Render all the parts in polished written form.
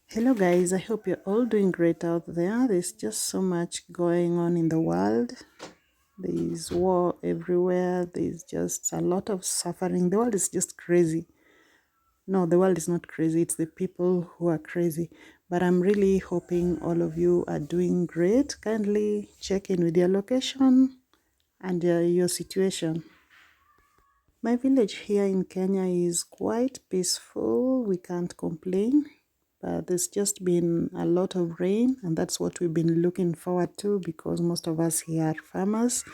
Hello guys, I hope you're all doing great out there. There's just so much going on in the world. There's war everywhere. There's just a lot of suffering. The world is just crazy. No, the world is not crazy. It's the people who are crazy. But I'm really hoping all of you are doing great. Kindly check in with your location and your situation. My village here in Kenya is quite peaceful. We can't complain. But there's just been a lot of rain, and that's what we've been looking forward to because most of us here are farmers.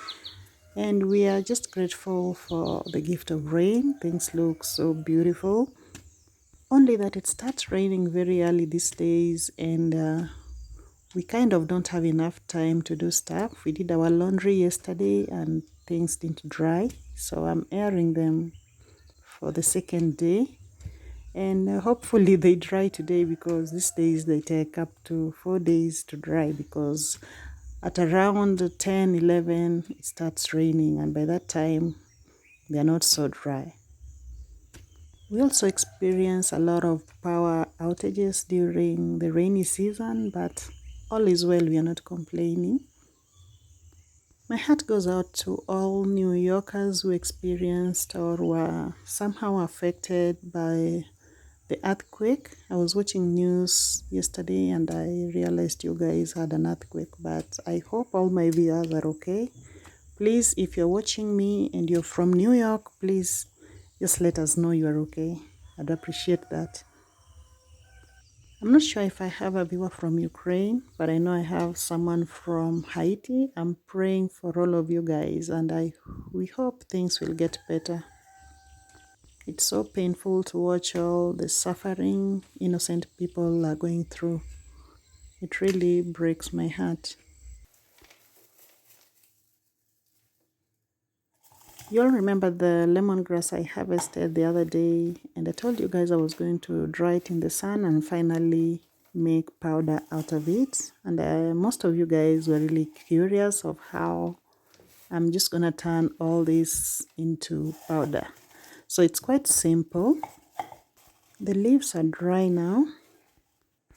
And we are just grateful for the gift of rain. Things look so beautiful. Only that it starts raining very early these days, and we kind of don't have enough time to do stuff. We did our laundry yesterday, and things didn't dry. So I'm airing them for the second day, and hopefully they dry today because these days they take up to 4 days to dry because at around 10, 11 it starts raining, and by that time they're not so dry. We also experience a lot of power outages during the rainy season, but all is well, we are not complaining. My heart goes out to all New Yorkers who experienced or were somehow affected by the earthquake. I was watching news yesterday and I realized you guys had an earthquake, but I hope all my viewers are okay. Please, if you're watching me and you're from New York, please just let us know you are okay. I'd appreciate that. I'm not sure if I have a viewer from Ukraine, but I know I have someone from Haiti. I'm praying for all of you guys, and we hope things will get better. It's so painful to watch all the suffering innocent people are going through. It really breaks my heart. You all remember the lemongrass I harvested the other day, and I told you guys I was going to dry it in the sun and finally make powder out of it. And most of you guys were really curious of how I'm just gonna turn all this into powder. So it's quite simple. The leaves are dry now.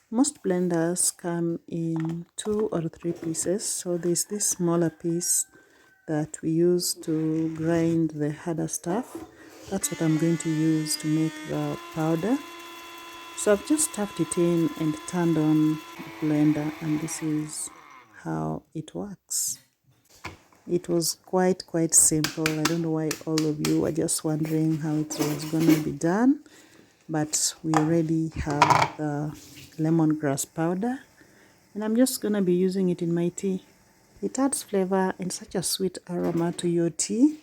Most blenders come in 2 or 3 pieces, so there's this smaller piece that we use to grind the harder stuff. That's what I'm going to use to make the powder. So I've just stuffed it in and turned on the blender, and this is how it works. It was quite simple. I don't know why all of you were just wondering how it was going to be done, but we already have the lemongrass powder, and I'm just going to be using it in my tea. It adds flavor and such a sweet aroma to your tea,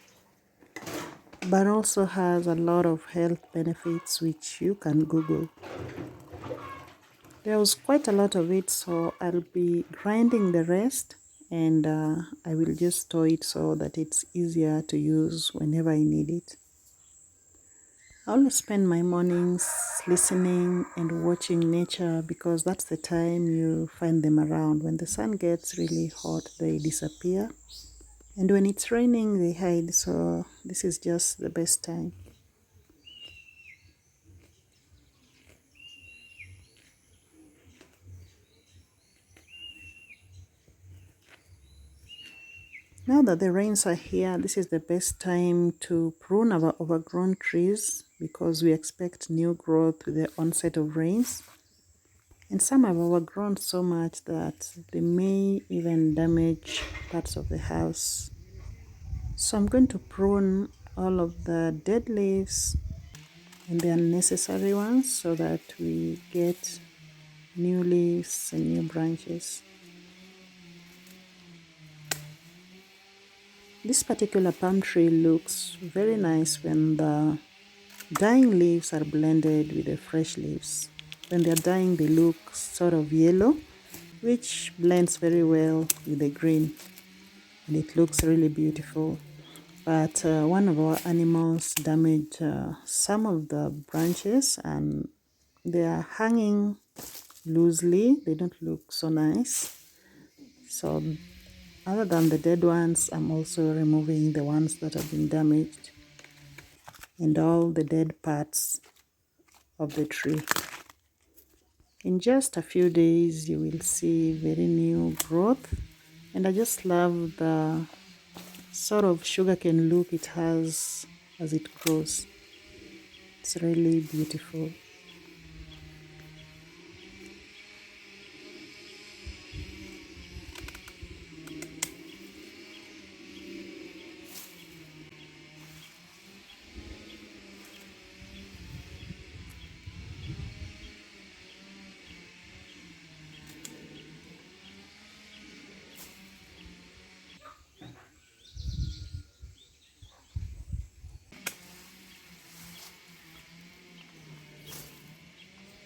but also has a lot of health benefits which you can Google. There was quite a lot of it, so I'll be grinding the rest, and I will just store it so that it's easier to use whenever I need it. I always spend my mornings listening and watching nature because that's the time you find them around. When the sun gets really hot, they disappear. And when it's raining, they hide. So this is just the best time. Now that the rains are here, this is the best time to prune our overgrown trees because we expect new growth with the onset of rains. And some have overgrown so much that they may even damage parts of the house. So I'm going to prune all of the dead leaves and the unnecessary ones so that we get new leaves and new branches. This particular palm tree looks very nice when the dying leaves are blended with the fresh leaves. When they're dying, they look sort of yellow, which blends very well with the green, and it looks really beautiful. But one of our animals damaged some of the branches, and they are hanging loosely. They don't look so nice. So other than the dead ones, I'm also removing the ones that have been damaged and all the dead parts of the tree. In just a few days you will see very new growth, and I just love the sort of sugarcane look it has as it grows. It's really beautiful.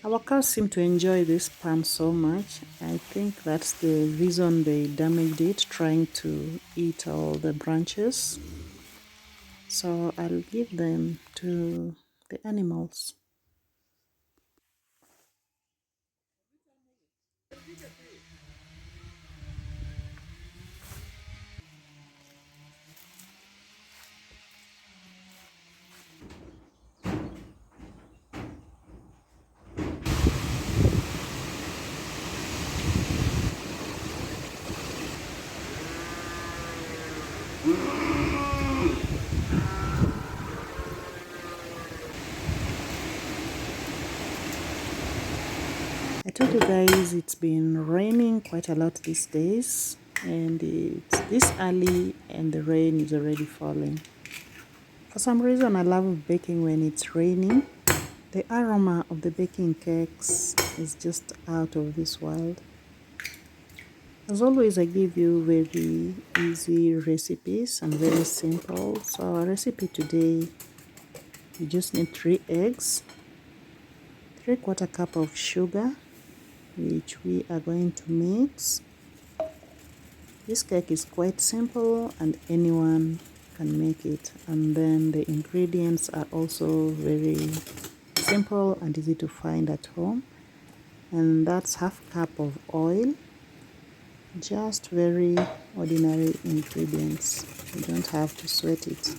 Our cows seem to enjoy this palm so much. I think that's the reason they damaged it, trying to eat all the branches. So I'll give them to the animals. I told you guys it's been raining quite a lot these days, and it's this early and the rain is already falling. For some reason I love baking when it's raining. The aroma of the baking cakes is just out of this world. As always, I give you very easy recipes and very simple. So our recipe today, you just need 3 eggs, 3/4 cup of sugar, which we are going to mix. This cake is quite simple and anyone can make it. And then the ingredients are also very simple and easy to find at home. And that's 1/2 cup of oil. Just very ordinary ingredients. You don't have to sweat it.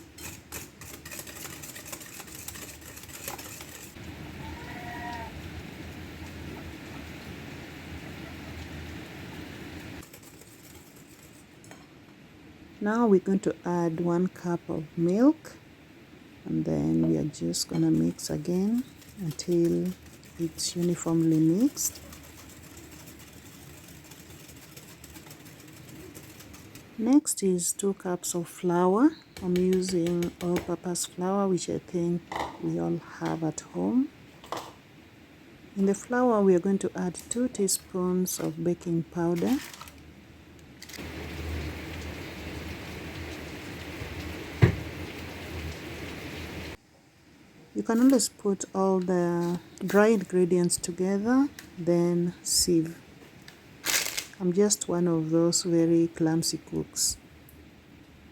Now we're going to add 1 cup of milk, and then we are just gonna mix again until it's uniformly mixed. Next is 2 cups of flour. I'm using all-purpose flour, which I think we all have at home. In the flour, we are going to add 2 teaspoons of baking powder. You can always put all the dry ingredients together, then sieve. I'm just one of those very clumsy cooks.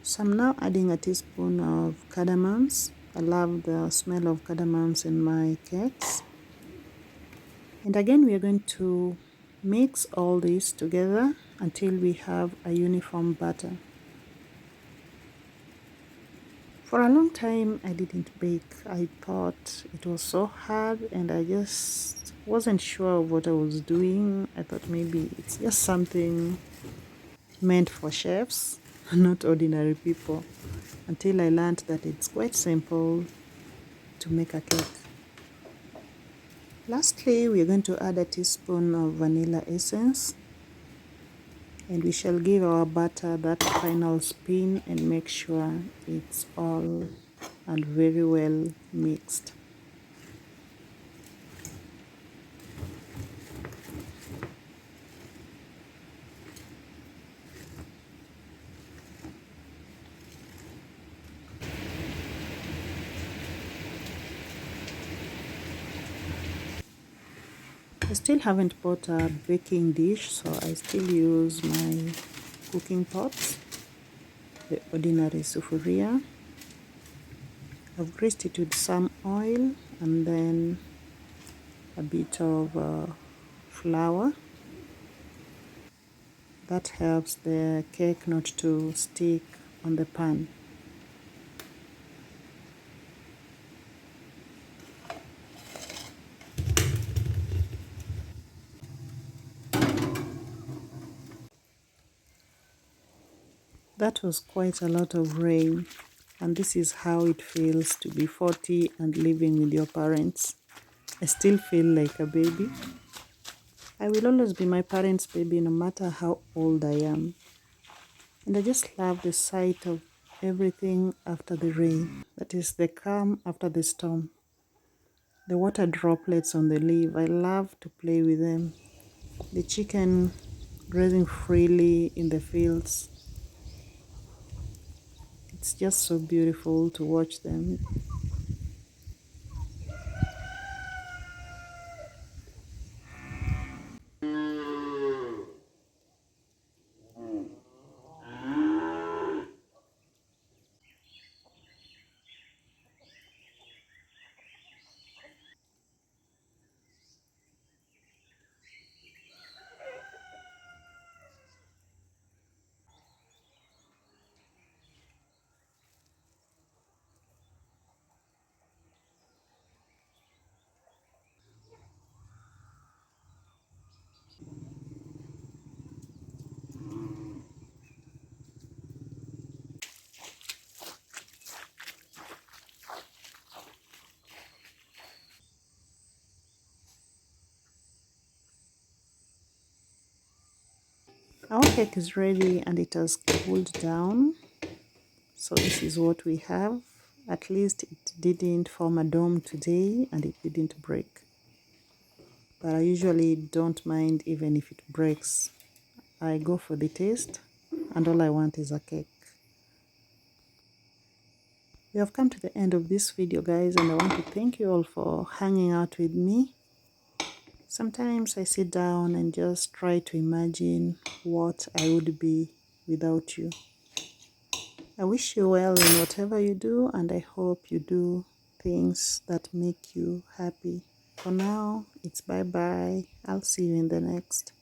So I'm now adding a teaspoon of cardamoms. I love the smell of cardamoms in my cakes. And again, we are going to mix all this together until we have a uniform batter. For a long time, I didn't bake. I thought it was so hard and I just wasn't sure of what I was doing. I thought maybe it's just something meant for chefs, not ordinary people, until I learned that it's quite simple to make a cake. Lastly, we are going to add a teaspoon of vanilla essence, and we shall give our batter that final spin and make sure it's all and very well mixed. I still haven't bought a baking dish, so I still use my cooking pots, the ordinary sufuria. I've greased it with some oil and then a bit of flour. That helps the cake not to stick on the pan. That was quite a lot of rain, and this is how it feels to be 40 and living with your parents. I still feel like a baby. I will always be my parents' baby no matter how old I am. And I just love the sight of everything after the rain. That is the calm after the storm. The water droplets on the leaf, I love to play with them. The chicken grazing freely in the fields. It's just so beautiful to watch them. Our cake is ready and it has cooled down. So this is what we have. At least it didn't form a dome today and it didn't break. But I usually don't mind even if it breaks. I go for the taste and all I want is a cake. We have come to the end of this video, guys, and I want to thank you all for hanging out with me. Sometimes I sit down and just try to imagine what I would be without you. I wish you well in whatever you do, and I hope you do things that make you happy. For now, it's bye-bye. I'll see you in the next.